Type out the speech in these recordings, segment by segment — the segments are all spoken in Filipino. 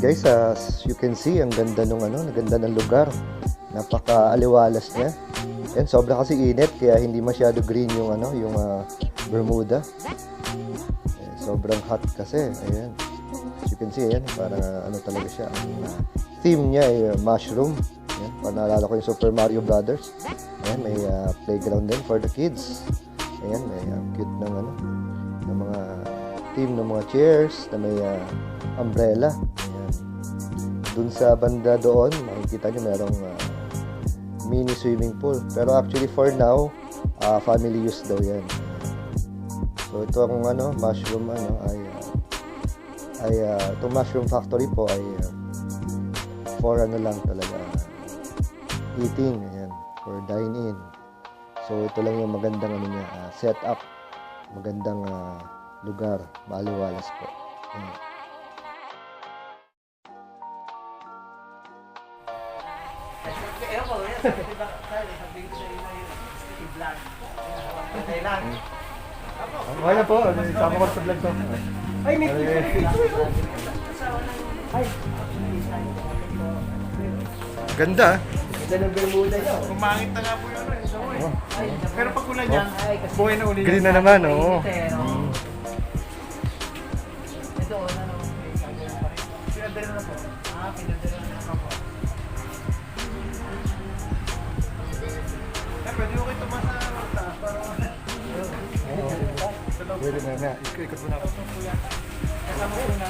guys, as you can see, ang ganda ng ganda ng lugar. Napaka-aliwalas niya. Yan, sobra kasi init kaya hindi masyado green yung Bermuda. Sobrang hot kasi. Ayan. As you can see, ayan, parang talaga siya. Ang theme niya ay mushroom. Ayan, parang naalala ko yung Super Mario Brothers. Ayan, may playground din for the kids. Ayan, may cute ng mga theme ng mga chairs na may umbrella. Ayan. Dun sa banda doon, makikita nyo merong mini swimming pool. Pero actually for now, family use daw yan. So ito ang mushroom itong mushroom factory po ay for lang talaga eating, ayan, for dine in. So ito lang yung magandang set up, magandang lugar, maliwalas po. Ayan. Okay na po, sama ko sa vlog ko. Ay, may ay, Ganda. ganda ng Bermuda niya. Kumangit na nga po yun. Pero pag ulan yan, buhay na uli yan. Green na naman, oo. Ito, pinadala na po. Pinadala na po. Pwede ko kayo tumasa taas para Pwede na. Ikot mo na ako. kasama ko na.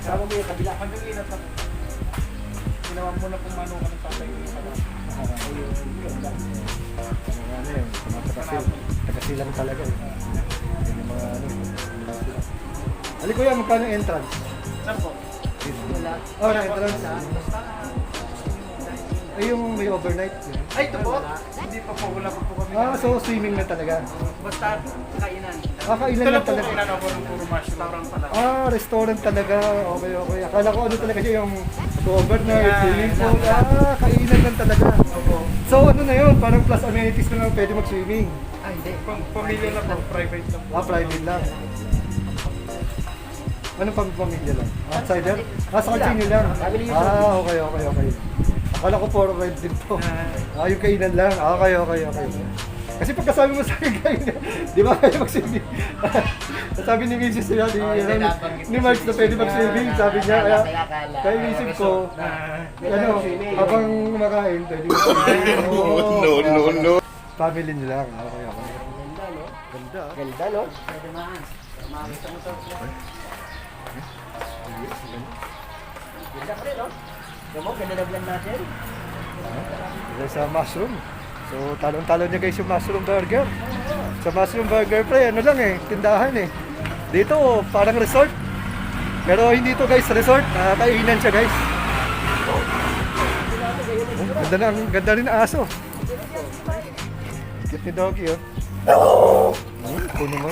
Kasama mo yung kabila. Hanggang inat na po. Ginawa mo na kung mano ka ng tatay ko yung pala. Tagasilang talaga eh. Yung mga Ali kuya, magkano yung entrance? Saan po? Oh, na entrance. Ay, yung may overnight. Ay, ito po. Hindi pa po. Wala pa po kami. So swimming na talaga. Basta kainan. Kainan Ito lang lang po talaga. kainan ako ng puro mushroom pala. Restaurant talaga. Okay. Akala ko talaga siya yung overnight, swimming pool. Kainan lang talaga. So na yun? Parang plus amenities na lang pwede mag-swimming. Hindi. Pamilya lang po. Private lang po. Private lang. Anong pamilya lang? Outsider? Sa kansin nyo lang? Okay. Akala ko for rent din po. Yung kainan lang. Okay. Kasi pagkasabi mo sa akin kainan, di ba kaya mag-swimming? Sabi ni Mrs. niya, ni Marks na pwede mag-swimming, sabi niya. Kaya inisip ko, habang kumakain, pwede mag-swimming. No. Family nyo lang. Okay. Ganda. Ganda, no? Pwede maan. Makakita mo sa ganda pa rin, no? Ganda na vlog natin. Sa mushroom. So, talon-talon niya guys yung mushroom burger. Sa mushroom burger pre, tindahan eh. Dito, parang resort. Pero hindi to guys, resort. Kainan siya guys. Ganda rin ang aso. Cute ni doggy oh. Puno mo.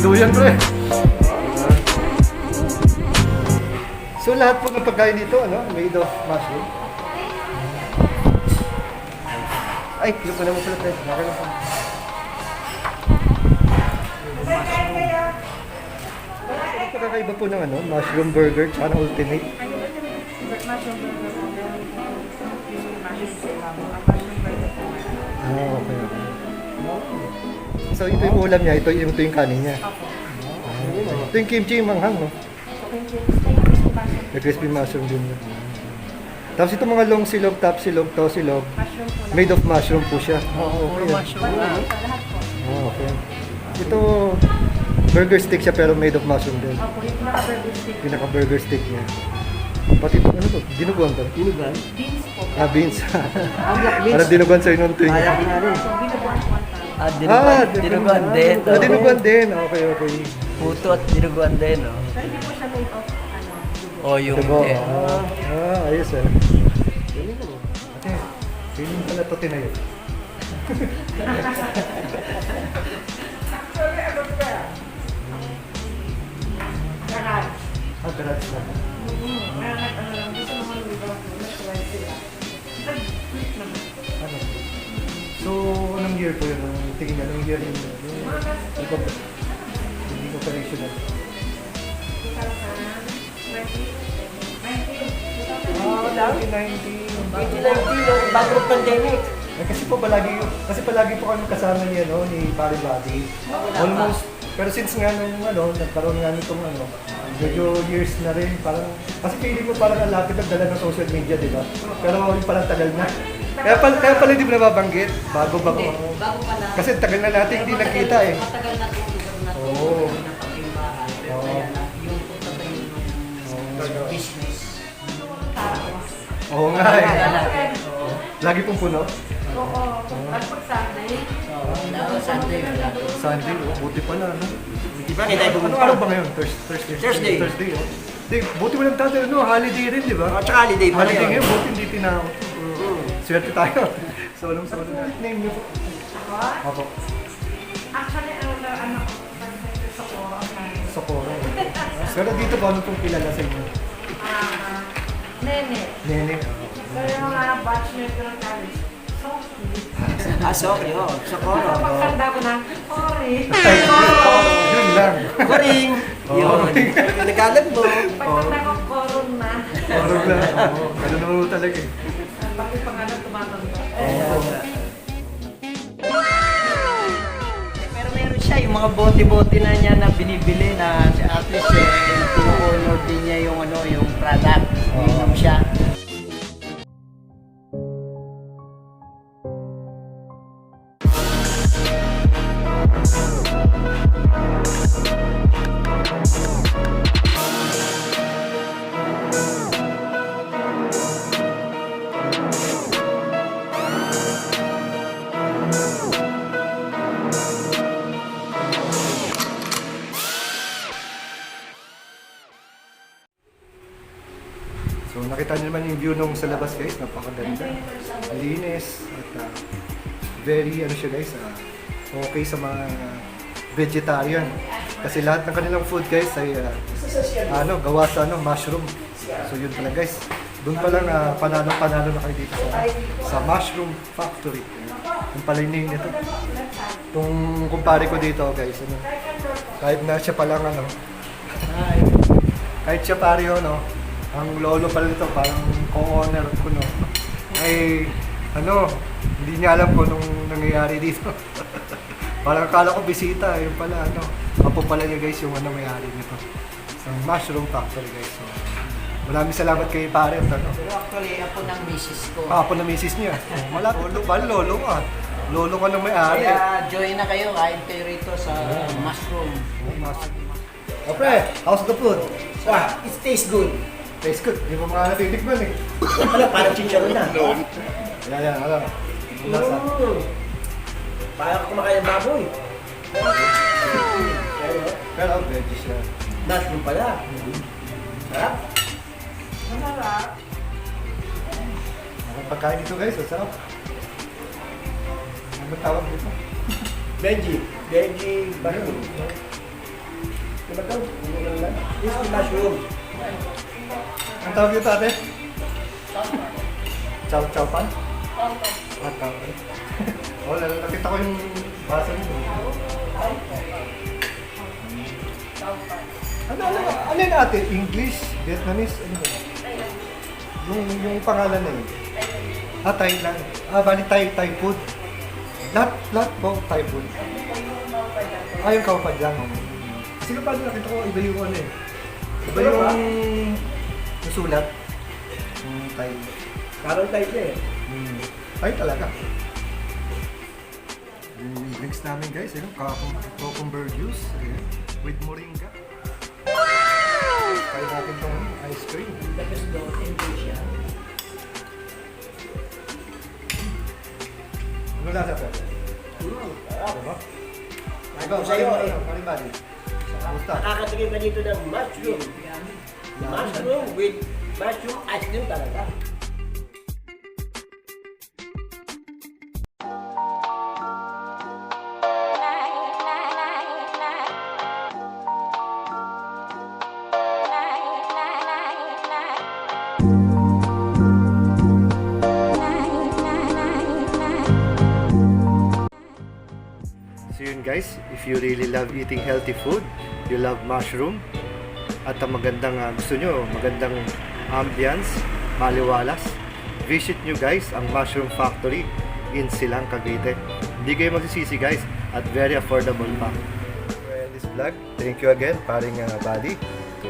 Duyan pre. So lahat po ng pagkain dito, made of mushroom. Ay, yung pala mo pala, Fred. Okay lang po. Ito kakaiba po ng ano, mushroom burger tsaka ng ultimate. Ah, okay, okay. So ito yung ulam niya, ito yung kanin niya. Ito yung kimchi manghang, no? May crispy mushroom din. Tapos ito mga long silog, top silog, toe silog. Made of mushroom po siya. Oo, okay. Mushroom na. Oh, okay. Ito, burger stick siya pero made of mushroom din. Opo, yung pinaka-burger stick. Pinaka-burger stick niya. Pati ito, ano to? Dinuguan to? Dinugan? Beans po. Ah, beans. Black beans. Parang dinuguan sa'yo nung tuwing. Kaya ko na rin. So, binubuan po ang tawag. Dinugan din. Ah, dinuguan din. Okay, okay. Puto at dinuguan din, no? So, hindi po siya made of, ano, dugo. O yung... Dugo. Ayos eh. Okay. Feeling pala to tinayo. Garage. Ah, garage na. Meron ano lang, gusto naman lugaw, nag-try sila. Nag-tweet naman. Ano? So, anong year po yun? Ang tingin na, anong year yun? Hindi ko operational. 2019. 2019, bago pandemic. Eh, kasi palagi po kami kasama niya, no, ni Pare Buddy. Almost, pero since nga nung nagkaroon nga nitong medyo years na rin, parang, kasi feeling ko parang ang lapit nagdala ng social media, di ba? Pero yung parang tagal na. Kaya pala hindi mo nababanggit, bago Bago pa lang. Kasi tagal na natin hindi nakita eh. Matagal na itong lugar na ito. Oo. Napakimbahan. Pero Oo. kaya lang, yung pagtatayo ng business. Tapos. Oo nga eh. Lagi pong puno. Oo. At pag Sunday. Sunday. Sunday, buti pala, no? Di ba, kita Ano araw ba ngayon? Thursday. Thursday. Thursday, oh. Di, buti walang tatay, no? Holiday rin, di ba? At saka holiday pa Holiday rin. ngayon, buti hindi tinawag. Swerte tayo. Solong-solo na. Name niyo po. Ako? Ako. Actually, ano ko, Socorro. Socorro. Pero dito ba, ano pong kilala sa inyo? Nene. Nene. So yung mga batchmate ko ng college, so cute. Sorry, Socorro. So pagkanda ko na, sorry. Yun lang. Koring! Yun. Nagalag mo. Pagkanda ko, koron na. Socorro na. Ano naman talaga eh. Bakit pangalan tumatanda? Pero meron siya, yung mga bote-bote na niya na binibili na at least pino-honor din niya yung yung product. Inom siya. So nakita niyo naman yung view nung sa labas guys, napakaganda. Linis at very siya guys, okay sa mga vegetarian. Kasi lahat ng kanilang food guys ay gawa sa mushroom. So yun pala guys. Doon pa lang panalo na kayo dito sa Mushroom Factory. Yung pala yung name nito. Itong kumpare ko dito guys, kahit na siya palang kahit siya pare ang lolo pala nito, parang co-owner ko, no? Ay, hindi niya alam kung nung nangyayari dito. Parang akala ko bisita, yun pala, apo pala niya guys yung may-ari nito. Sa Mushroom Factory guys. So, maraming salamat kay pare. Pero actually, ako ng misis ko. Apo na misis niya. Wala, lolo ka. Lolo ka ng may-ari. Kaya join na kayo, kain kayo rito sa mushroom. Oh, pre, how's the food? It tastes good. Tastes good. Hindi mo mga natitikman eh. Parang chicharon na. Yan, lasa. Parang kumakain ng baboy. Pero veggie siya. Mushroom pala. Sarap. Masarap. Ang pagkain dito guys, ang sarap. Ano tawag dito? Veggie mushroom. Diba ito? Crispy mushroom. Ang tawag dito ate? Chow pan? Oh, nakita ko yung basa mo. Ano yun ate? English? Vietnamese? Ano ba? Yung pangalan na yun. Thailand. Bali Thai food. Lahat po Thai food. Yung kaupad lang. Kasi paano nakita ko, iba yung ano eh. Iba yung sulat. Thai. Parang tayo eh. Thai talaga. Yung drinks namin guys, cucumber juice with moringa. Wow! Kaya natin tong ice cream. Tapos doon, Indonesia. Ano lasa po? Diba? Ikaw, sa'yo eh. Kalibali. Gusta. Nakakatikim ka dito ng mushroom. Mushroom with mushroom ice cream talaga. So yun guys, if you really love eating healthy food, you love mushroom, at ang magandang gusto nyo, magandang ambiance, maliwalas, visit nyo guys ang Mushroom Factory in Silang Cavite. Hindi kayo magsisisi guys, at very affordable pa. For this vlog, thank you again paring buddy to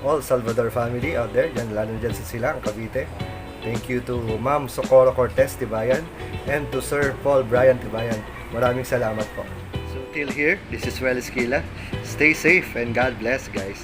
all Salvador family out there, lalo dyan sa Silang Cavite. Thank you to Ma'am Socorro Cortez Tibayan and to Sir Paul Bryan Tibayan. Maraming salamat po. So till here, this is Esquila. Stay safe and God bless guys.